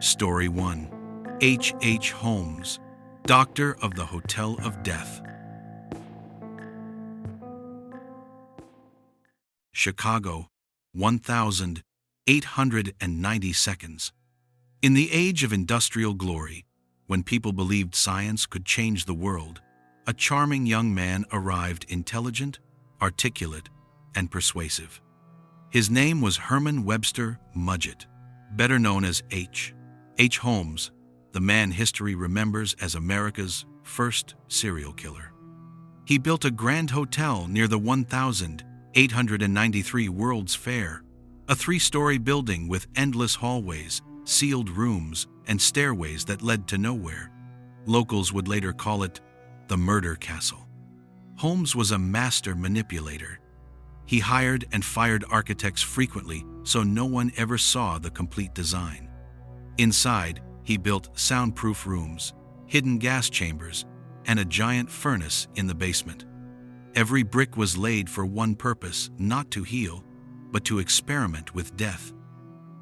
Story 1. H. Holmes, Doctor of the Hotel of Death. Chicago, 1,890 seconds. In the age of industrial glory, when people believed science could change the world, a charming young man arrived, intelligent, articulate, and persuasive. His name was Herman Webster Mudgett, better known as H. Holmes, the man history remembers as America's first serial killer. He built a grand hotel near the 1,893 World's Fair, a 3-story building with endless hallways, sealed rooms, and stairways that led to nowhere. Locals would later call it the Murder Castle. Holmes was a master manipulator. He hired and fired architects frequently so no one ever saw the complete design. Inside, he built soundproof rooms, hidden gas chambers, and a giant furnace in the basement. Every brick was laid for one purpose, not to heal, but to experiment with death.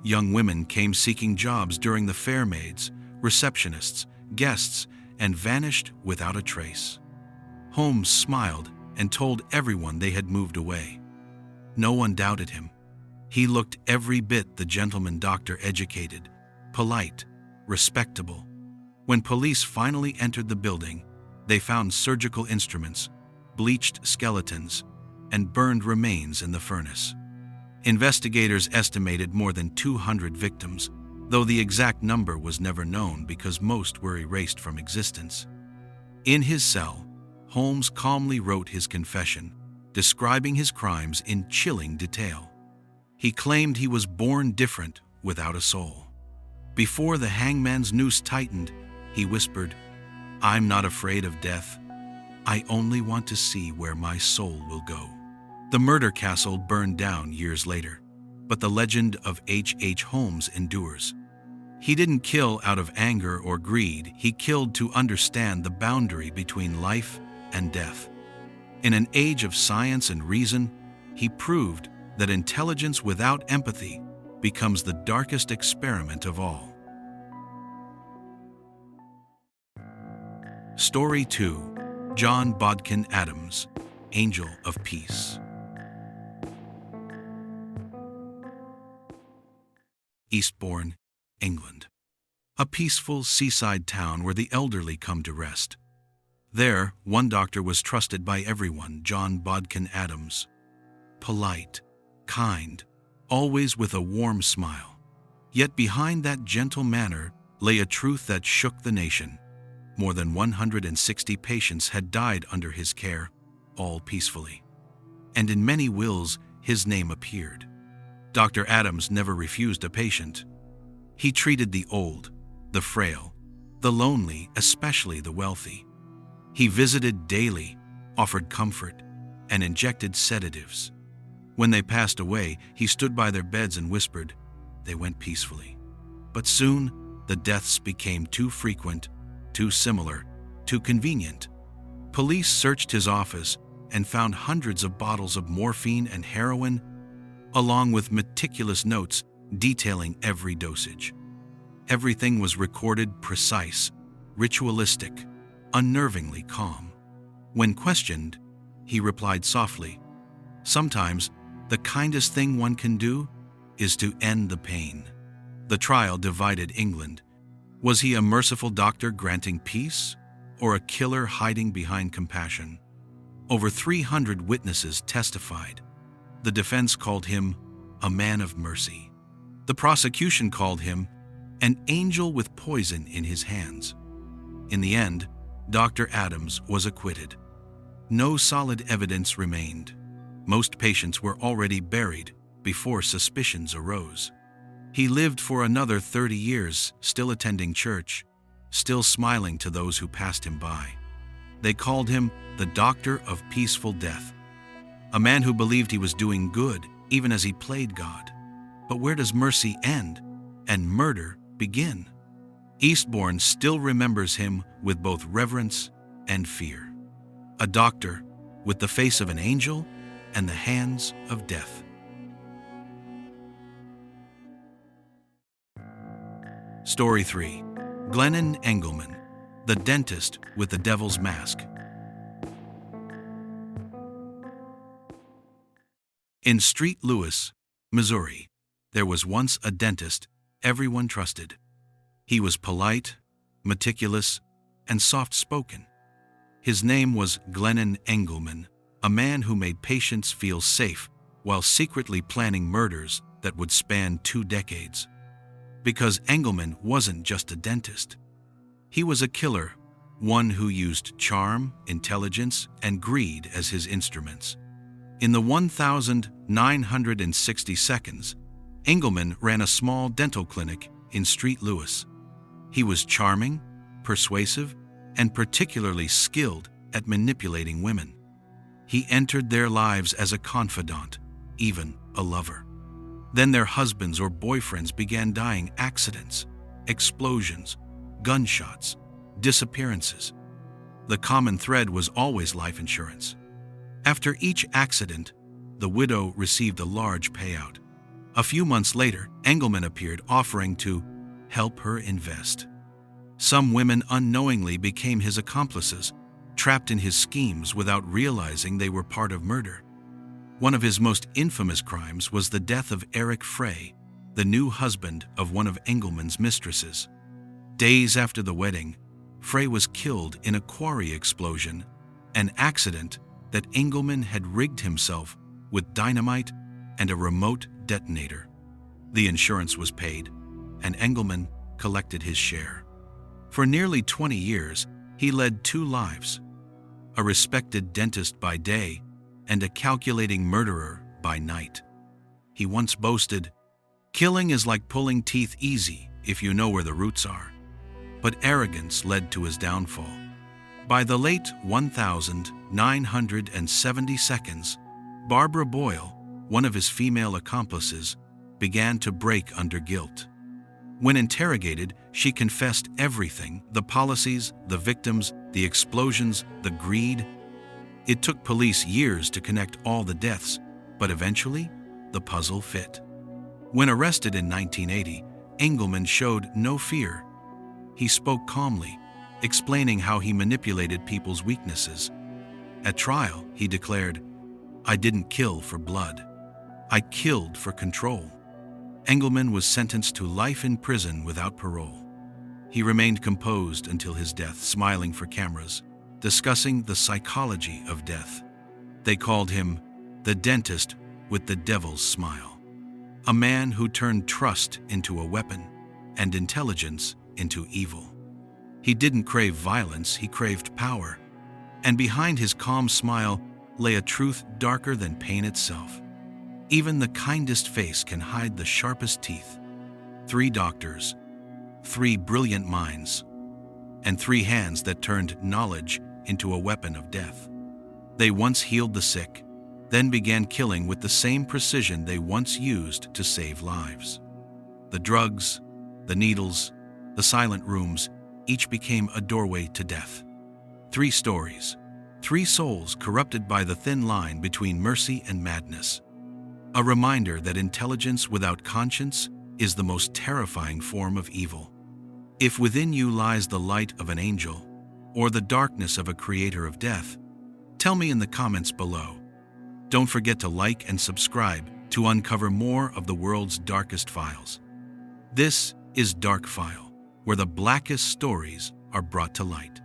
Young women came seeking jobs during the fair, maids, receptionists, guests, and vanished without a trace. Holmes smiled and told everyone they had moved away. No one doubted him. He looked every bit the gentleman doctor, educated, polite, respectable. When police finally entered the building, they found surgical instruments, bleached skeletons, and burned remains in the furnace. Investigators estimated more than 200 victims, though the exact number was never known because most were erased from existence. In his cell, Holmes calmly wrote his confession, describing his crimes in chilling detail. He claimed he was born different, without a soul. Before the hangman's noose tightened, he whispered, "I'm not afraid of death. I only want to see where my soul will go." The murder castle burned down years later, but the legend of H. Holmes endures. He didn't kill out of anger or greed. He killed to understand the boundary between life and death. In an age of science and reason, he proved that intelligence without empathy becomes the darkest experiment of all. Story 2. John Bodkin Adams, Angel of Peace. Eastbourne, England. A peaceful seaside town where the elderly come to rest. There, one doctor was trusted by everyone, John Bodkin Adams. Polite, kind, always with a warm smile. Yet behind that gentle manner lay a truth that shook the nation. More than 160 patients had died under his care, all peacefully. And in many wills, his name appeared. Dr. Adams never refused a patient. He treated the old, the frail, the lonely, especially the wealthy. He visited daily, offered comfort, and injected sedatives. When they passed away, he stood by their beds and whispered, "They went peacefully." But soon, the deaths became too frequent, too similar, too convenient. Police searched his office and found hundreds of bottles of morphine and heroin, along with meticulous notes detailing every dosage. Everything was recorded, precise, ritualistic, unnervingly calm. When questioned, he replied softly, "Sometimes the kindest thing one can do is to end the pain." The trial divided England. Was he a merciful doctor granting peace, or a killer hiding behind compassion? Over 300 witnesses testified. The defense called him a man of mercy. The prosecution called him an angel with poison in his hands. In the end, Dr. Adams was acquitted. No solid evidence remained. Most patients were already buried before suspicions arose. He lived for another 30 years, still attending church, still smiling to those who passed him by. They called him the Doctor of Peaceful Death, a man who believed he was doing good even as he played God. But where does mercy end and murder begin? Eastbourne still remembers him with both reverence and fear. A doctor with the face of an angel and the hands of death. Story 3. Glennon Engleman, the dentist with the devil's mask. In St. Louis, Missouri, there was once a dentist everyone trusted. He was polite, meticulous, and soft-spoken. His name was Glennon Engleman, a man who made patients feel safe while secretly planning murders that would span 2 decades. Because Engleman wasn't just a dentist. He was a killer, one who used charm, intelligence, and greed as his instruments. In the 1,960 seconds, Engleman ran a small dental clinic in St. Louis. He was charming, persuasive, and particularly skilled at manipulating women. He entered their lives as a confidant, even a lover. Then their husbands or boyfriends began dying accidents, explosions, gunshots, disappearances. The common thread was always life insurance. After each accident, the widow received a large payout. A few months later, Engleman appeared offering to help her invest. Some women unknowingly became his accomplices, trapped in his schemes without realizing they were part of murder. One of his most infamous crimes was the death of Eric Frey, the new husband of one of Engleman's mistresses. Days after the wedding, Frey was killed in a quarry explosion, an accident that Engleman had rigged himself with dynamite and a remote detonator. The insurance was paid, and Engleman collected his share. For nearly 20 years, he led 2 lives: a respected dentist by day and a calculating murderer by night. He once boasted, "Killing is like pulling teeth easy if you know where the roots are." But arrogance led to his downfall. By the late 1,970 seconds, Barbara Boyle, one of his female accomplices, began to break under guilt. When interrogated, she confessed everything: the policies, the victims, the explosions, the greed. It took police years to connect all the deaths, but eventually, the puzzle fit. When arrested in 1980, Engleman showed no fear. He spoke calmly, explaining how he manipulated people's weaknesses. At trial, he declared, "I didn't kill for blood. I killed for control." Engleman was sentenced to life in prison without parole. He remained composed until his death, smiling for cameras, discussing the psychology of death. They called him the dentist with the devil's smile, a man who turned trust into a weapon and intelligence into evil. He didn't crave violence, he craved power. And behind his calm smile lay a truth darker than pain itself. Even the kindest face can hide the sharpest teeth. 3 doctors, 3 brilliant minds, and 3 hands that turned knowledge into a weapon of death. They once healed the sick, then began killing with the same precision they once used to save lives. The drugs, the needles, the silent rooms, each became a doorway to death. 3 stories, 3 souls corrupted by the thin line between mercy and madness. A reminder that intelligence without conscience is the most terrifying form of evil. If within you lies the light of an angel, or the darkness of a creator of death, tell me in the comments below. Don't forget to like and subscribe to uncover more of the world's darkest files. This is Dark File, where the blackest stories are brought to light.